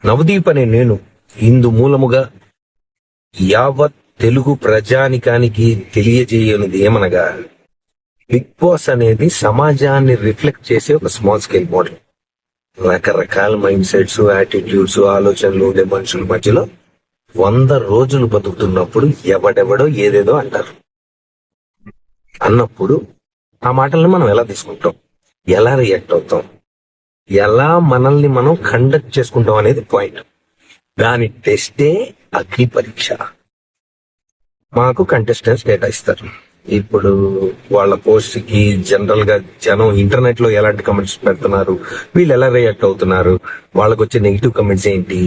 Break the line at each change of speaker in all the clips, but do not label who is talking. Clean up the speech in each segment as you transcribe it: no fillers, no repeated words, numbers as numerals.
నవదీప్ అనే నేను ఇందు మూలముగా యావత్ తెలుగు ప్రజానికానికి తెలియజేయనిది ఏమనగా, బిగ్ బాస్ అనేది సమాజాన్ని రిఫ్లెక్ట్ చేసే ఒక స్మాల్ స్కేల్ మోడల్. రకరకాల మైండ్ సెట్స్, యాటిట్యూడ్స్, ఆలోచనలు ఉండే మనుషుల మధ్యలో 100 రోజులు బతుకుతున్నప్పుడు ఎవడెవడో ఏదేదో అంటారు. అన్నప్పుడు ఆ మాటల్ని మనం ఎలా తీసుకుంటాం, ఎలా రియాక్ట్ అవుతాం, ఎలా మనల్ని మనం కండక్ట్ చేసుకుంటాం అనేది పాయింట్. దాని టెస్టే అగ్ని పరీక్ష. మాకు కంటెస్టెంట్స్ డేటా ఇస్తారు. ఇప్పుడు వాళ్ళ పోస్ట్ కి జనరల్ గా జనం ఇంటర్నెట్ లో ఎలాంటి కమెంట్స్ పెడుతున్నారు, వీళ్ళు ఎలా రియాక్ట్ అవుతున్నారు, వాళ్ళకి వచ్చే నెగిటివ్ కమెంట్స్ ఏంటి,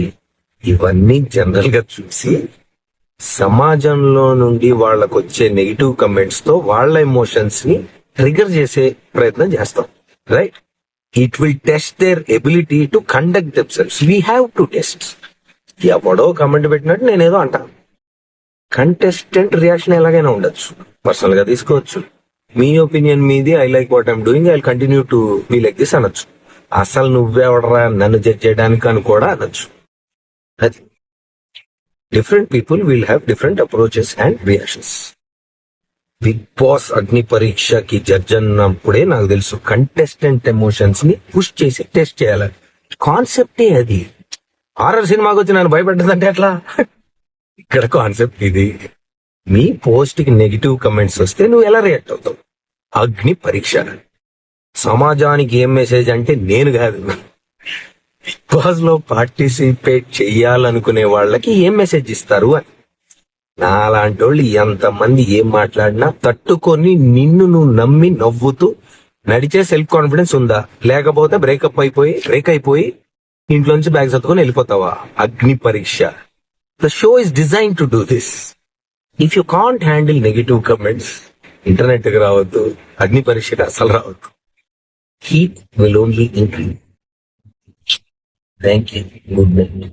ఇవన్నీ జనరల్ గా చూసి సమాజంలో నుండి వాళ్ళకు వచ్చే నెగిటివ్ కమెంట్స్ తో వాళ్ళ ఎమోషన్స్ ని ట్రిగర్ చేసే ప్రయత్నం చేస్తాం. Right? It will test there ability to conduct themselves. We have to test. ఎవడో కమెంట్ పెట్టినట్టు నేనేదో అంటాను. కంటెస్టెంట్ రియాక్షన్ ఎలాగైనా ఉండొచ్చు, పర్సనల్ గా తీసుకోవచ్చు. మీ ఒపీనియన్ మీది, I like what I'm doing, I continue to be like this అనొచ్చు. అసలు నువ్వెవడరా నన్ను జడ్జ్ చేయడానికి అని కూడా అనొచ్చు. అది different people will have different approaches and reactions. Big boss అగ్ని పరీక్షకి జడ్జ్ అన్నప్పుడే నాకు తెలుసు కంటెస్టెంట్ ఎమోషన్స్ ని పుష్ చేసి టెస్ట్ చేయాలని. కాన్సెప్టే అది. హారర్ సినిమాకి వచ్చి నన్ను భయపెట్టదంటే ఎట్లా? ఇక్కడ కాన్సెప్ట్ ఇది. మీ పోస్ట్ కి నెగిటివ్ కమెంట్స్ వస్తే నువ్వు ఎలా రియాక్ట్ అవుతావు? అగ్ని పరీక్ష. సమాజానికి ఏం మెసేజ్ అంటే నేను కాదు, బిగ్ బాస్ లో పార్టిసిపేట్ చెయ్యాలనుకునే వాళ్ళకి ఏం మెసేజ్ ఇస్తారు అని. నాలాంటి వాళ్ళు ఎంతమంది ఏం మాట్లాడినా తట్టుకొని నిన్ను నువ్వు నమ్మి నవ్వుతూ నడిచే సెల్ఫ్ కాన్ఫిడెన్స్ ఉందా? లేకపోతే బ్రేక్ అయిపోయి ఇంట్లోంచి బ్యాగ్ సర్దుకొని వెళ్ళిపోతావా? అగ్ని పరీక్ష. The show is designed to do this. If you can't handle negative comments, internet కి రావద్దు, అగ్ని పరీక్షకి అసలు రావద్దు. Heat will only increase. Thank you. Good night.